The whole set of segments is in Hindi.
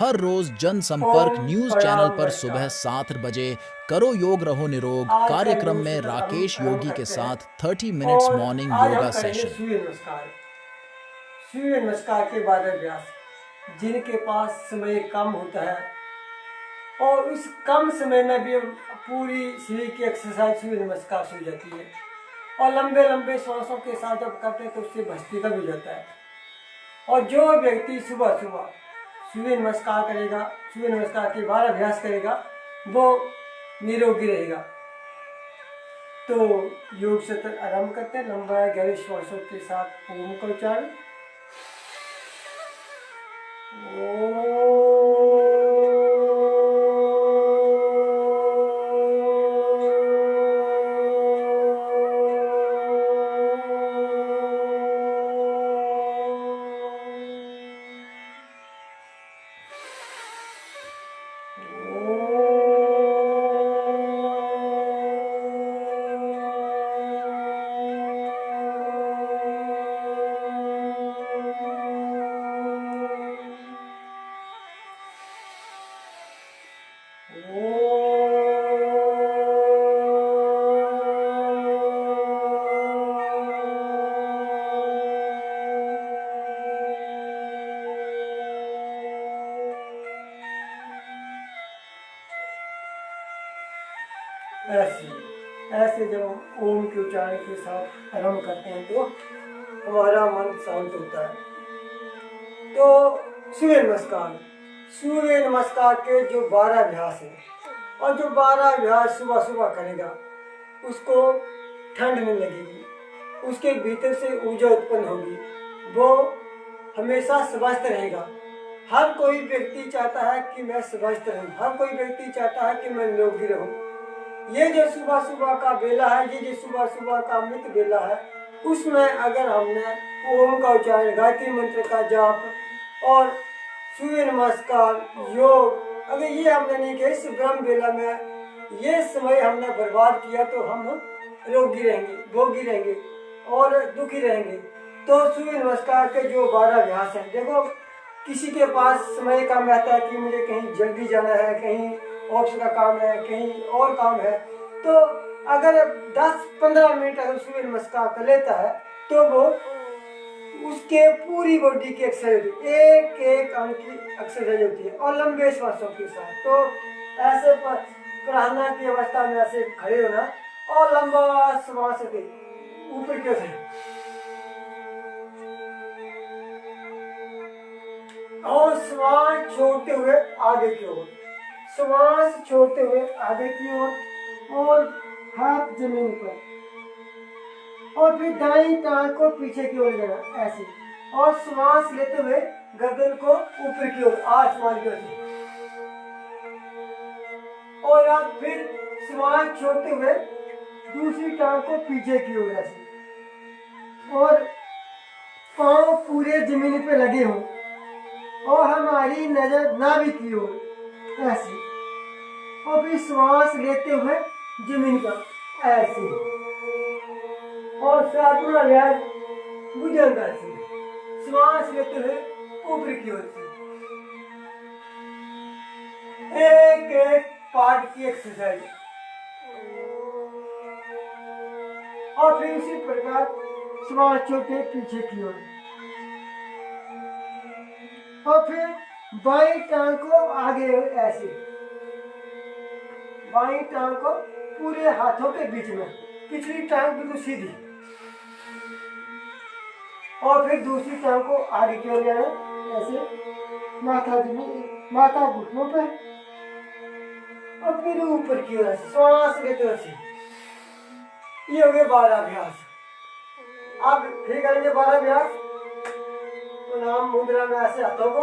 हर रोज जनसंपर्क ओम न्यूज चैनल प्रणाम पर सुबह नमस्कार। 7 बजे करो योग रहो निरोग आज का कार्यक्रम योग में सत्र हम राकेश आरंभ योगी के करते हैं साथ 30 मिनट्स और मॉर्निंग आज हम योगा करेंगे सेशन। सूर्य नमस्कार। सूर्य नमस्कार के बाद अभ्यास जिनके पास समय कम होता है और उस कम समय में भी पूरी शरीर की एक्सरसाइज सूर्य नमस्कार से हो जाती है और लंबे लंबे श्वासों के साथ जब करते हैं तो उससे भस्त्रिका भी हो जाता है। और जो व्यक्ति सुबह सुबह सूर्य नमस्कार करेगा, सूर्य नमस्कार के बाद अभ्यास करेगा, वो निरोगी रहेगा। तो योग सत्र आरंभ करते हैं। लंबा गहरे श्वासों के साथ ओम का उच्चारण। ऐसे ऐसे जब हम ओम के उच्चारण के साथ आरंभ करते हैं तो हमारा मन शांत होता है। तो सूर्य नमस्कार, सूर्य नमस्कार के जो 12 अभ्यास हैं और जो 12 अभ्यास सुबह सुबह करेगा उसको ठंड नहीं लगेगी, उसके भीतर से ऊर्जा उत्पन्न होगी, वो हमेशा स्वस्थ रहेगा। हर कोई व्यक्ति चाहता है कि मैं स्वस्थ रहूं, हर कोई व्यक्ति चाहता है कि मैं निरोगी रहूं। ये जो सुबह सुबह का बेला है, ये जो सुबह सुबह का अमृत बेला है, उसमें अगर हमने ओम का उच्चारण, गायत्री मंत्र का जाप और सूर्य नमस्कार, योग, अगर ये हमने नहीं किया इस ब्रह्म बेला में, ये समय हमने बर्बाद किया तो हम रोगी रहेंगे, भोगी रहेंगे और दुखी रहेंगे। तो सूर्य नमस्कार के जो 12 अभ्यास हैं, देखो किसी के पास समय कम रहता है कि मुझे कहीं जल्दी जाना है, कहीं ऑफिस का काम है, कहीं और काम है, तो अगर 10-15 मिनट अगर सूर्य नमस्कार कर लेता है तो वो उसके पूरी बॉडी की एक्सरसाइज होती है, एक एक अंग की एक्सरसाइज होती है और लंबे श्वासों के साथ। तो ऐसे प्रार्थना की अवस्था में ऐसे खड़े होना और लंबा श्वास के ऊपर की ओर और श्वास छोड़ते हुए आगे की ओर, श्वास छोड़ते हुए आगे की ओर और हाथ जमीन पर, और फिर दाई टांग को पीछे की ओर जाना ऐसे, और श्वास लेते हुए गर्दन को ऊपर की ओर आसमान की ओर, और आप फिर श्वास छोड़ते हुए दूसरी टांग को पीछे की ओर ऐसे, और पांव पूरे जमीन पे लगे हों और हमारी नजर नाभि की ओर ऐसे, और फिर श्वास लेते हुए जमीन पर ऐसे, और सातवां अभ्यास भुजंग से, श्वास लेते हुए ऊपर की ओर से, एक एक पार्ट की एक्सरसाइज, और फिर उसी प्रकार श्वास छोटे पीछे की ओर, और फिर बाई टांग को आगे ऐसे, बाई टांग को पूरे हाथों के बीच में, पिछली टांग बिल्कुल सीधी, और फिर दूसरी टांग को आगे की ओर जाना ऐसे, माथा जमीन, माथा घुटनों पे, और फिर ऊपर की ओर श्वास लेते हुए। ये हो गए 12 अभ्यास। आप फिर करेंगे 12 अभ्यास। प्रणाम मुद्रा में ऐसे हाथों को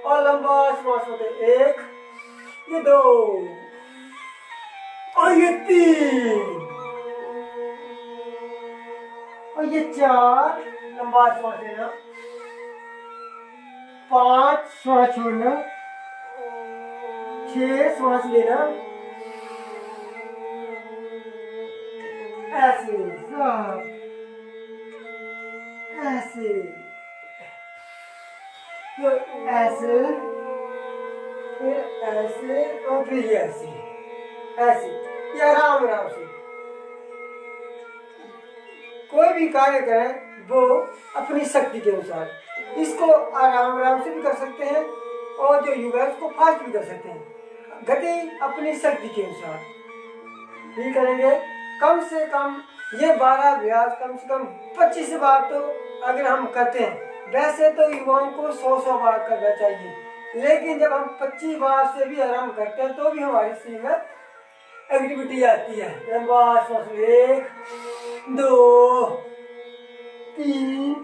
और लंबा श्वास होते, 1, ये 2 और ये 3 और ये 4, लंबा श्वास लेना, 5 श्वास छोड़ना, 6 श्वास लेना ऐसे, ऐसे, तो ऐसे ऐसे और फिर ये ऐसे ऐसे, ये आराम आराम से कोई भी कार्य करें वो अपनी शक्ति के अनुसार। इसको आराम आराम से भी कर सकते हैं और जो युवा है उसको फास्ट भी कर सकते हैं, गति अपनी शक्ति के अनुसार ये करेंगे। कम से कम ये 12 अभ्यास कम से कम 25 बार तो अगर हम करते हैं, वैसे तो युवाओं को 100 बार करना चाहिए, लेकिन जब हम 25 बार से भी आराम करते हैं तो भी हमारे शरीर में एक्टिविटी आती है। 1 2 3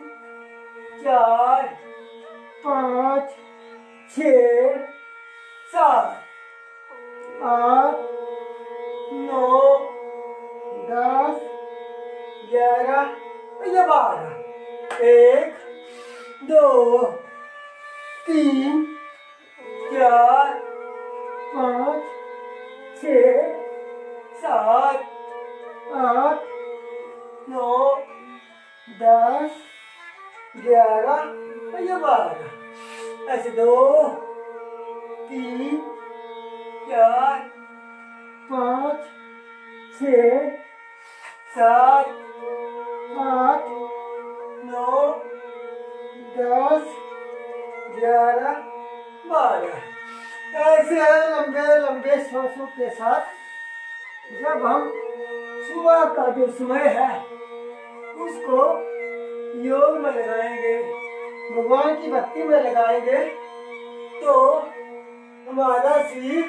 4 5 6 7 8 9 10 11 या 12। 1 2 3 4 5 6 7 8 9 10 11 या 12। ऐसे 2 3 4 5 6 7 8 9 10 11 12। ऐसे लंबे लंबे श्वासों के साथ जब हम सुबह का जो समय है उसको योग में लगाएंगे, भगवान की भक्ति में लगाएंगे तो हमारा शरीर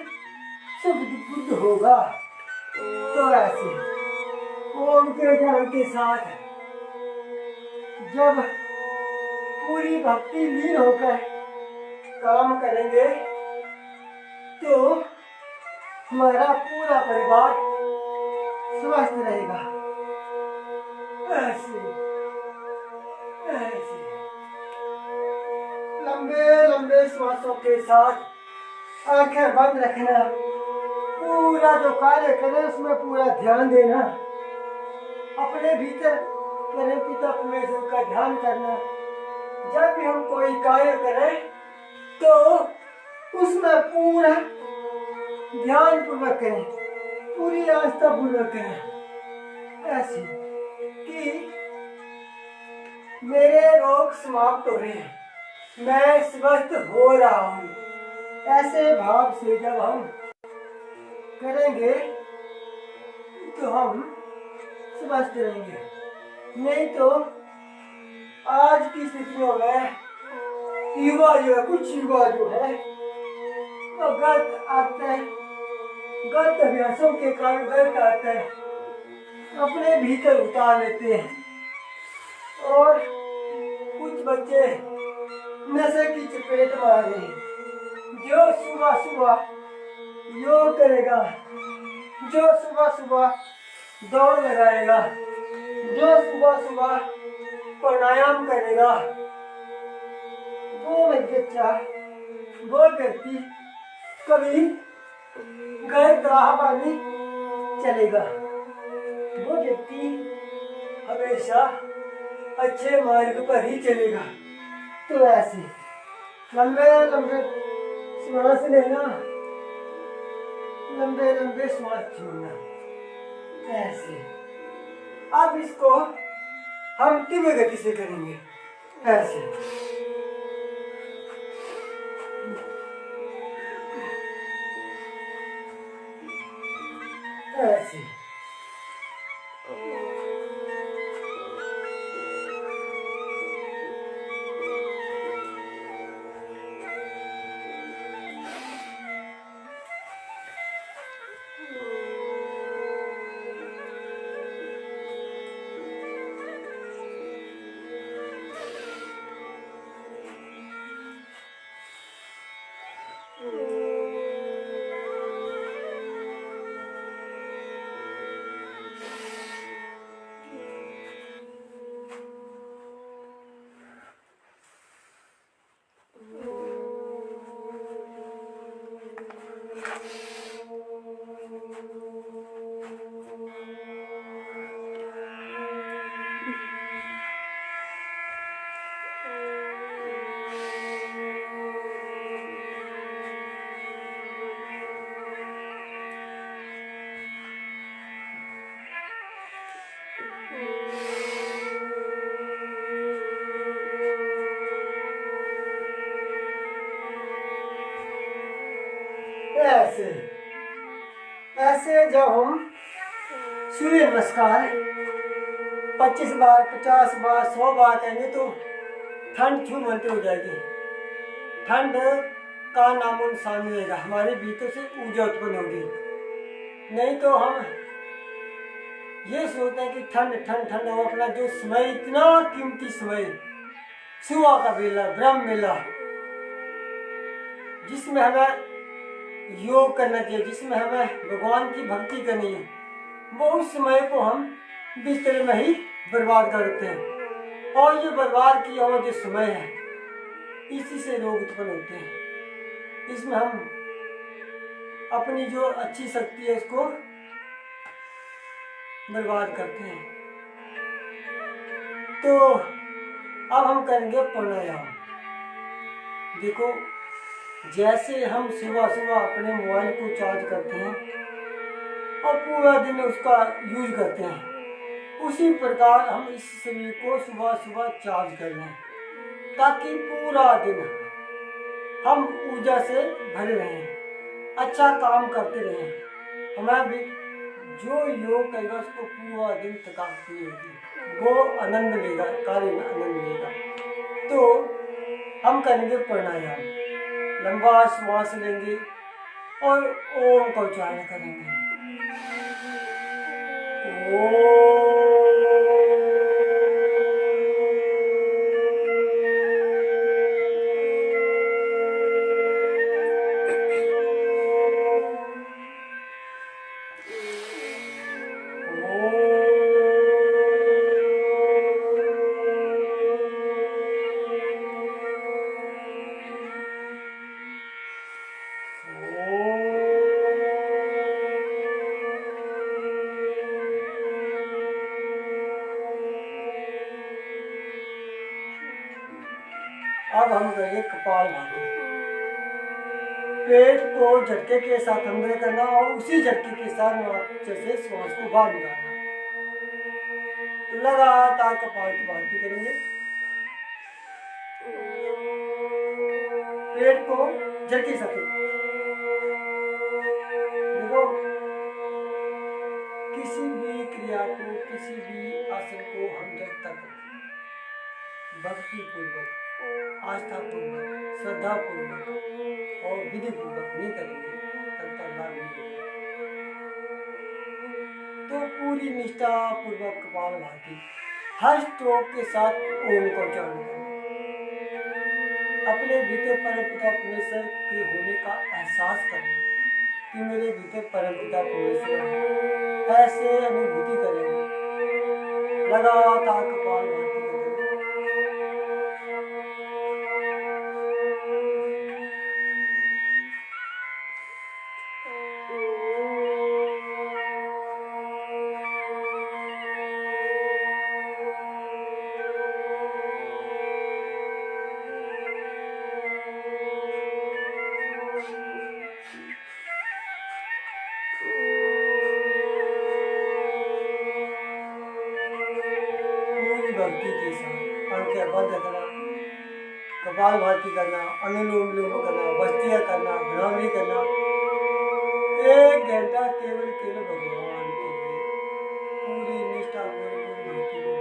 शुद्ध बुद्ध होगा। तो ऐसे ओम के ज्ञान के साथ जब पूरी भक्ति लीन होकर काम करेंगे तो हमारा पूरा परिवार स्वस्थ रहेगा। ऐसे ऐसे लंबे लंबे श्वासों के साथ आंखें बंद रखना, पूरा जो कार्य करें उसमें पूरा ध्यान देना, अपने भीतर करें पिता परमेश्वर का ध्यान करना। जब भी हम कोई कार्य करें तो उसमें पूरा ध्यान पूर्वक करें, पूरी आस्था पूर्वक करें, ऐसे कि मेरे रोग समाप्त हो रहे हैं, मैं स्वस्थ हो रहा हूँ। ऐसे भाव से जब हम करेंगे तो हम स्वस्थ रहेंगे। नहीं तो आज की स्थितियों में युवा जो है, कुछ युवा जो है वो गलत आते हैं, गलत अभ्यासों के कारण गलत आते हैं, अपने भीतर उतार लेते हैं। और कुछ बच्चे नशे की चपेट में आ रहे हैं। जो सुबह सुबह योग करेगा, जो सुबह सुबह दौड़ लगाएगा, जो सुबह सुबह प्राणायाम करेगा, वो बच्चा, वो व्यक्ति कभी गलत राह पर नहीं चलेगा। वो व्यक्ति हमेशा अच्छे मार्ग पर ही चलेगा। तो ऐसे लंबे लंबे श्वास लेना, लंबे लंबे श्वास छोड़ना, ऐसे। अब इसको हम तीव्र गति से करेंगे, ऐसे ऐसे। ऐसे ऐसे जब हम सूर्य नमस्कार 25 बार 50 बार 100 बार करेंगे तो ठंड छू बनते हो जाएगी। ठंड का नामो निशान नहीं रहेगा, हमारे भीतर से ऊर्जा उत्पन्न होगी। नहीं तो हम ये सोचते हैं कि ठंड ठंड ठंड हो, अपना जो समय इतना कीमती समय सुबह का बेला ब्रह्म बेला जिसमें हमें योग करना चाहिए, जिसमें हमें भगवान की भक्ति करनी है, वो उस समय को हम बिस्तर में ही बर्बाद कर देते हैं। और ये बर्बाद किया हुआ जो समय है इसी से रोग उत्पन्न होते हैं। इसमें हम अपनी जो अच्छी शक्ति है उसको बर्बाद करते हैं। तो अब हम करेंगे प्राणायाम। देखो, जैसे हम सुबह सुबह अपने मोबाइल को चार्ज करते हैं और पूरा दिन उसका यूज करते हैं, उसी प्रकार हम इस शरीर को सुबह सुबह चार्ज कर लें ताकि पूरा दिन हम ऊर्जा से भरे रहें, अच्छा काम करते रहें। हमें भी जो योग करेगा उसको पूरा दिन थकावट नहीं होगी, वो आनंद लेगा, कार्य में आनंद लेगा। तो हम करेंगे प्राणायाम, लंबा श्वास लेंगे और ओम का उच्चारण करेंगे। अब हम करेंगे कपालभाति। पेट को झटके के साथ अंदर करना और उसी झटके के साथ नाक से श्वास को बाहर निकालना। तो लगातार कपालभाति करेंगे। पेट को झटके साथ देखो, किसी भी क्रिया को, किसी भी आसन को हम जब तक भक्ति पूर्वक, आस्था पूर्वक, श्रद्धा पूर्वक और विधि पूर्वक नहीं करेंगे तब तक लाभ नहीं होगा। तो पूरी निष्ठा पूर्वक कपालभाति हर स्ट्रोक के साथ ओम का उच्चारण करें। अपने भीतर परमपिता परमेश्वर के होने का एहसास करें कि मेरे भीतर परमपिता परमेश्वर है, ऐसे अनुभूति करेंगे। लगातार कपालभाति करें। भक्ति के साथ आंखें बंद करना, कपालभाति करना, अनुलोम विलोम करना, बस्तियां करना, भ्रामरी करना। 1 घंटा केवल केवल भगवान के लिए पूरी निष्ठा पूरी भक्ति को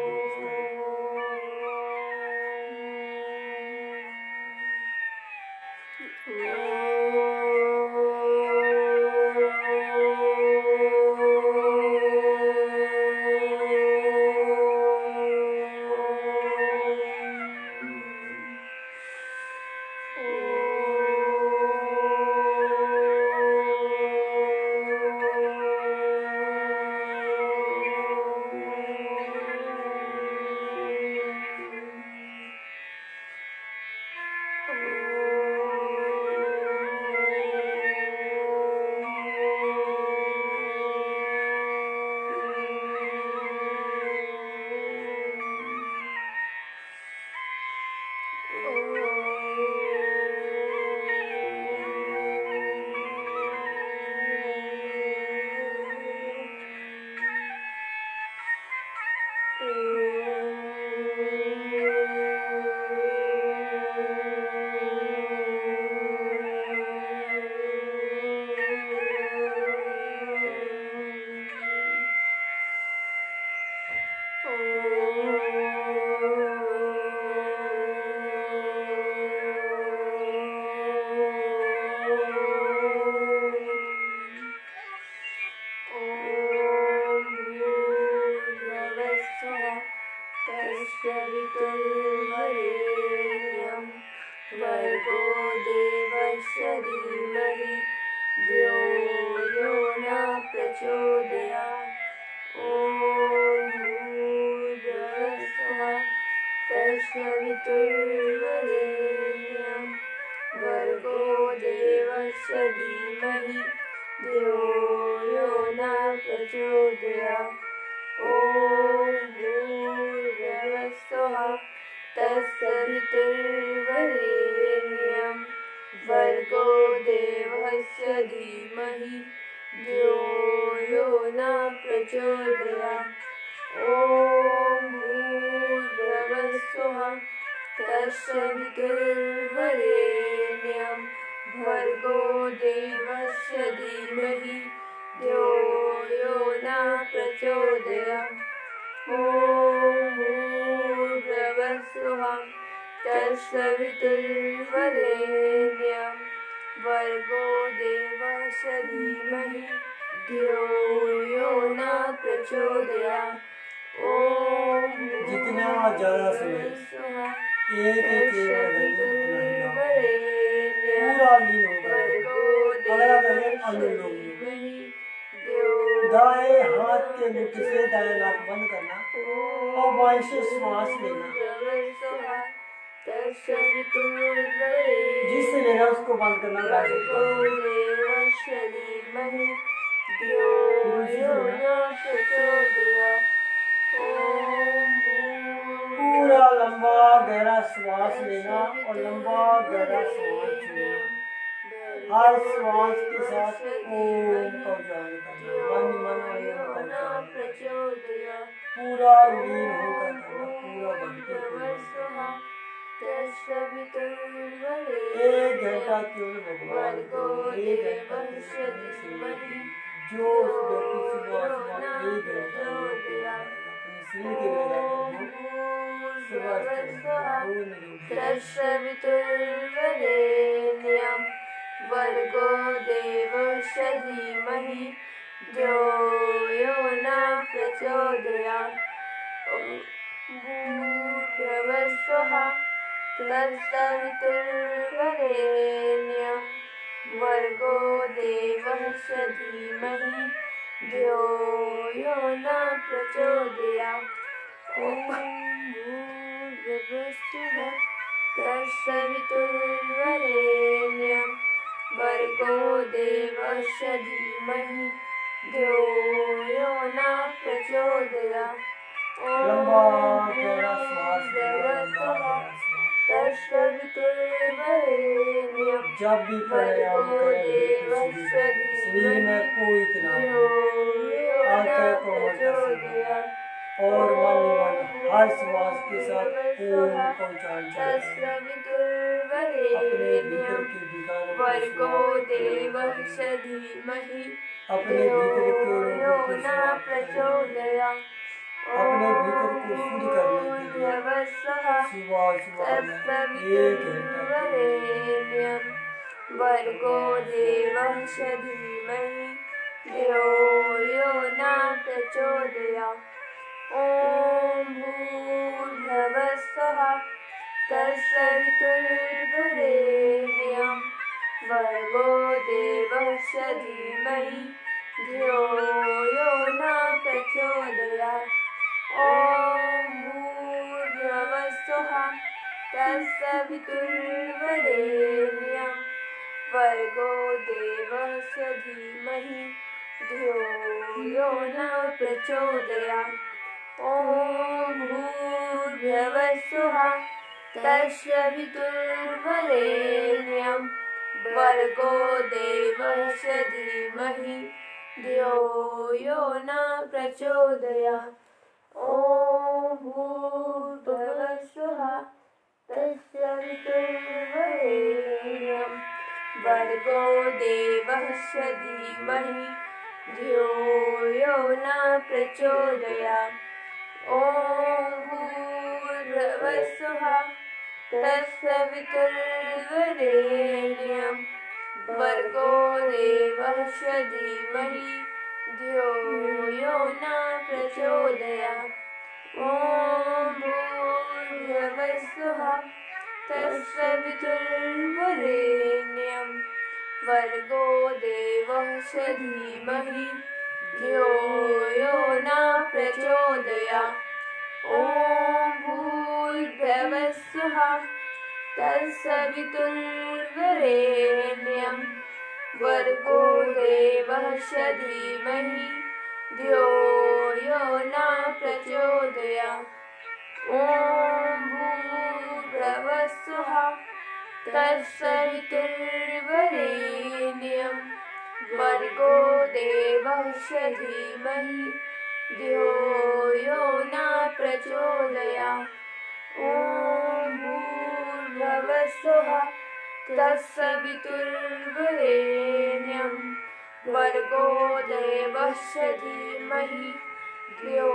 धीमहि धियो यो न प्रचोदयात्। ॐ भूर्भुवस्सुवः तत्सवितुर्वरेण्यं भर्गो देवस्य धीमहि धियो यो न प्रचोदयात्। ॐ भूर्भुवस्सुवः तत्सवितुर्वरेण्यं भर्गो देवस्य धीमहि धियो यो न प्रचोदयात्। ॐ भूर्भुवस्सुवः तत्सवितुर्वरेण्यं भर्गो देवस्य धीमहि धियो यो न प्रचोदयात्। ॐ भूर्भुवस्सुवः तत्सवितुर्वरेण्यं भर्गो देवस्य धीमहि धियो यो न प्रचोदयात्। ॐ जितना ज्यादा समय एक एक पूरा लीन होगा। अगला करें अनुलोम विलोम। दाएं हाथ के मुट्ठी से दाएं नाक बंद करना और बाएं से श्वास लेना। जिससे लेना उसको बंद करना। पूरा लंबा गहरा श्वास लेना और लंबा गहरा श्वास छोड़ना। हर श्वास के साथ ओम का उच्चारण करना। मन मन ओम का उच्चारण पूरा लीन होकर करना। पूरा बनते एक घंटा केवल भगवान को, एक घंटा जो उस व्यक्ति सुबह एक घंटा अपने शरीर के तत्सवितुर्वरेण्यं भर्गो देवस्य धीमहि धियो यो न प्रचोदयात्। भूर्भुवस्सुवः तत्सवितुर्वरेण्यं भर्गो देवस्य धीमहि धियो यो न प्रचोदयात्। ॐ भूर्भुवस्सुवः तत्सवितुर्वरेण्यं भर्गो देवस्य धीमहि धियो यो न प्रचोदयात्। ॐ भूर्भुवस्सुवः तत्सवितुर्वरेण्यं जब भी प्राणायाम करें शरीर में कोई तनाव और मन हर श्वास के साथ ओम का उच्चारण अपने भीतर के विकारों भर्गो देवस्य धीमहि अपने भीतर के यो न प्रचोदयात्। अपने भीतर को शुद्ध करने के लिए सुबह एक घंटा भर्गो देवस्य धीमहि धियो यो न प्रचोदयात्। ॐ भूर्भुवस्सुवः तत्सवितुर्वरेण्यं भर्गो देवस्य धीमहि धियो यो न प्रचोदयात्। ॐ भूर्भुवस्सुवः तत्सवितुर्वरेण्यं भर्गो देवस्य धीमहि धियो यो न प्रचोदयात्। ॐ भूर्भुवस्सुवः तत्सवितुर्वरेण्यं भर्गो देवस्य धीमहि धियो यो न प्रचोदयात्। ॐ भूर्भुवस्सुवः तत्सवितुर्वरेण्यं भर्गो देवस्य धीमहि धियो यो न प्रचोदयात्। ॐ भूर्भुवस्सुवः तत्सवितुर्वरेण्यं भर्गो देवस्य धीमहि धियो यो न प्रचोदयात्। ॐ भूर्भुवस्सुवः तत्सवितुर्वरेण्यं भर्गो देवस्य धीमहि धियो यो न प्रचोदयात्। ॐ भूर्भुवः स्वः तत्सवितुर्वरेण्यं भर्गो देवस्य धीमहि धियो यो न प्रचोदयात्। ॐ भूर्भुवः स्वः तत्सवितुर्वरेण्यं भर्गो देवस्य धीमहि धियो यो न प्रचोदयात्। ॐ भूर्भुवः स्वः तत्सवितुर्वरेण्यं भर्गो देवस्य धीमहि धियो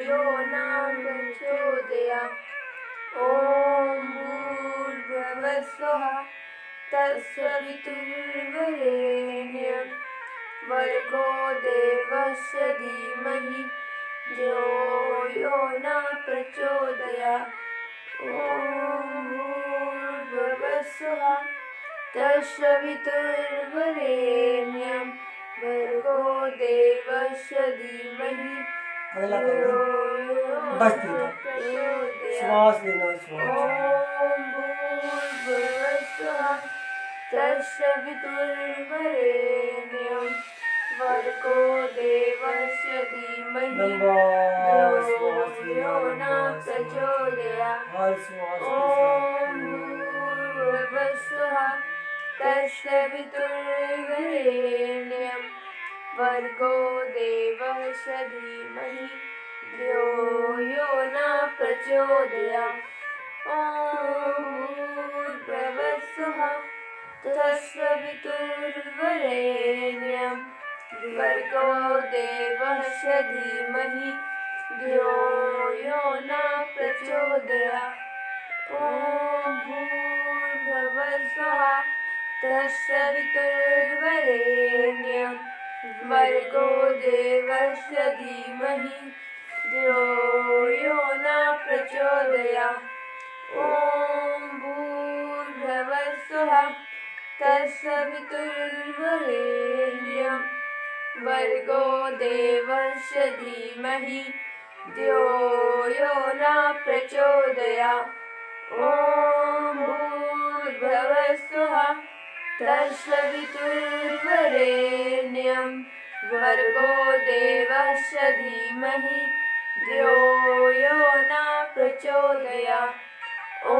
यो न प्रचोदयात्। ॐ भूर्भुवः स्वः तत्सवितुर्वरेण्यं भर्गो देवस्य धीमहि धियो यो न प्रचोदयात्। ॐ भूर्भुवः स्वः तत्सवितुर्वरेण्यं भर्गो देवस्य धीमहि अगला धियो करो। यो बस न ठीक है। प्रचोदयात्। श्वास लेना, श्वास। ॐ भूर्भुवः स्वः तत्सवितुर्वरेण्यं भर्गो देवस्य धीमहि लंबा धियो श्वास लेना, यो न लंबा श्वास। प्रचोदयात्। हर श्वास ॐ के साथ भूर्भुवः स्वः तत्सवितुर्वरेण्यं भर्गो देवस्य धीमहि धियो यो न प्रचोदयात्। ॐ भूर्भुवः स्वः तत्सवितुर्वरेण्यं भर्गो देवस्य धीमहि धियो यो न प्रचोदयात्। ॐ भूर्भुवः स्वः तत्सवितुर्वरेण्यं भर्गो देवस्य धीमहि धियो यो न प्रचोदयात्। ॐ भूर्भुवः स्वः तत्सवितुर्वरेण्यं भर्गो देवस्य धीमहि धियो यो न प्रचोदयात्। ॐ भूर्भुवः स्वः तत्सवितुर्वरेण्यं भर्गो देवस्य धीमहि धियो यो न प्रचोदयात्। ॐ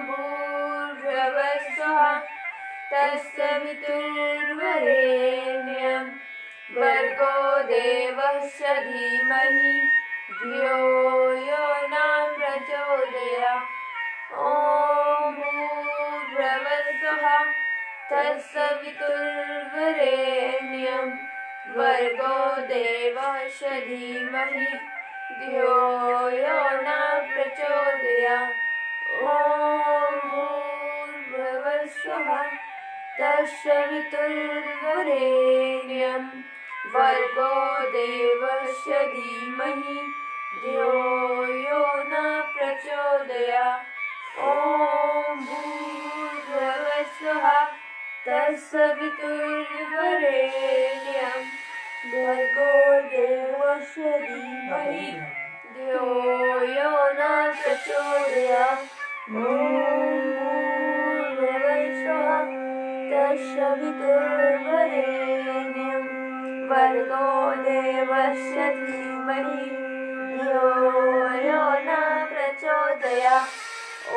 भूर्भुवः स्वः तत्सवितुर्वरेण्यं भर्गो देवस्य धीमहि धियो यो न प्रचोदयात्। ॐ भूर्भुवः स्वः तत्सवितुर्वरेण्यं भर्गो देवस्य धीमहि धियो यो न प्रचोदयात्। ॐ भूर्भुवः स्वः तत्सवितुर्वरेण्यं भर्गो देवस्य धीमहि धियो यो न प्रचोदयात्। ॐ भूर्भुवः स्वः तत्सवितुर्वरेण्यं भर्गो देवस्य धीमहि धियो यो न प्रचोदयात्। ॐ भूर्भुवः स्वः तत्सवितुर्वरेण्यं भर्गो देवस्य धीमहि धियो यो न प्रचोदयात्। ॐ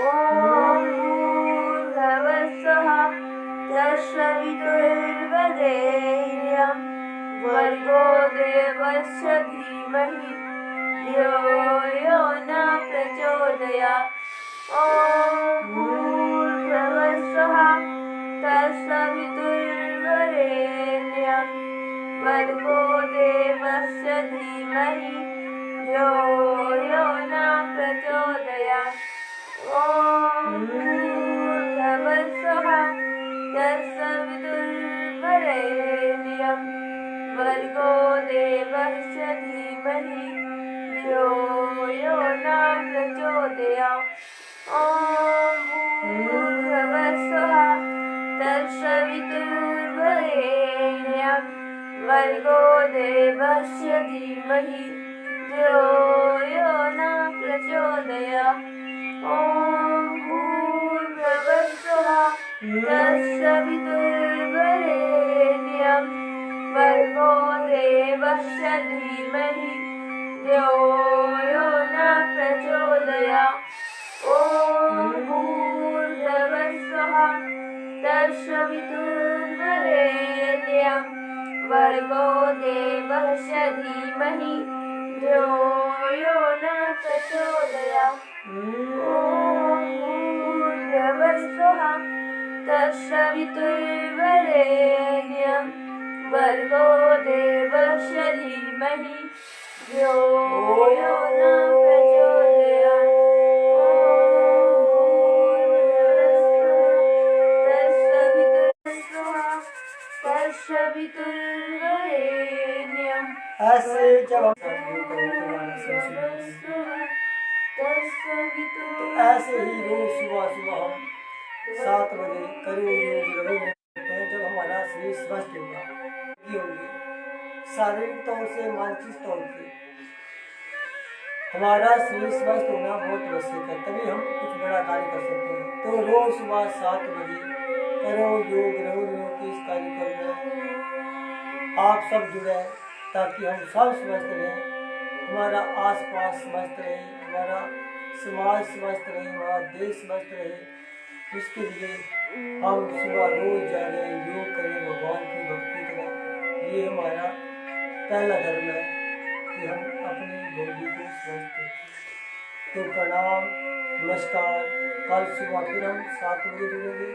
भूर्भुवः स्वः तत्सवितुर्वरेण्यं भर्गो देवस्य धीमहि धियो यो न प्रचोदयात्। ॐ भूर्भुवः स्वः तत्सवितुर्वरेण्यं भर्गो देवस्य धीमहि धियो यो न प्रचोदयात्। ॐ भूर्भुवः स्वः तत्सवितुर्वरेण्यं भर्गो देवस्य धीमहि धियो यो न प्रचोदयात्। ॐ भूर्भुवः स्वः तत्सवितुर्वरेण्यं भर्गो देवस्य धीमहि धियो यो न प्रचोदयात्। ॐ भूर्भुवः स्वः तत्सवितुर्वरेण्यं भर्गो देवस्य धीमहि धियो यो न प्रचोदयात्। ॐ भूर्भुवः स्वः तत्सवितुर्वरेण्यं भर्गो देवस्य धीमहि धियो यो न प्रचोदयात्। ॐ भूर्भुवः स्वः तत्सवितुर्वरेण्यं भर्गो देवस्य धीमहि धियो यो न प्रचोदयात्। तत्सवितुर्वरेण्यं ऐसे जब हम ऐसे ही रोज सुबह सुबह हम 7 बजे करो योग रहो करते हैं। जब हमारा शरीर स्वस्थ होगा होंगे शारीरिक तौर से मानसिक तौर से हमारा शरीर स्वस्थ होना बहुत आवश्यक है, तभी हम कुछ बड़ा कार्य कर सकते हैं। तो रोज सुबह 7 बजे करो योग रहो के इस कार्यक्रम में आप सब जुड़े ताकि हम सब स्वस्थ रहें, हमारा आसपास स्वस्थ रहे, हमारा समाज स्वस्थ रहे, हमारा देश स्वस्थ रहे। इसके लिए हम सुबह रोज जागें, योग करें, भगवान की भक्ति करें। ये हमारा पहला धर्म है कि हम अपनी बॉडी को स्वस्थ रखें। तो प्रणाम, नमस्कार। कल सुबह फिर हम 7 बजे जुड़ेंगे।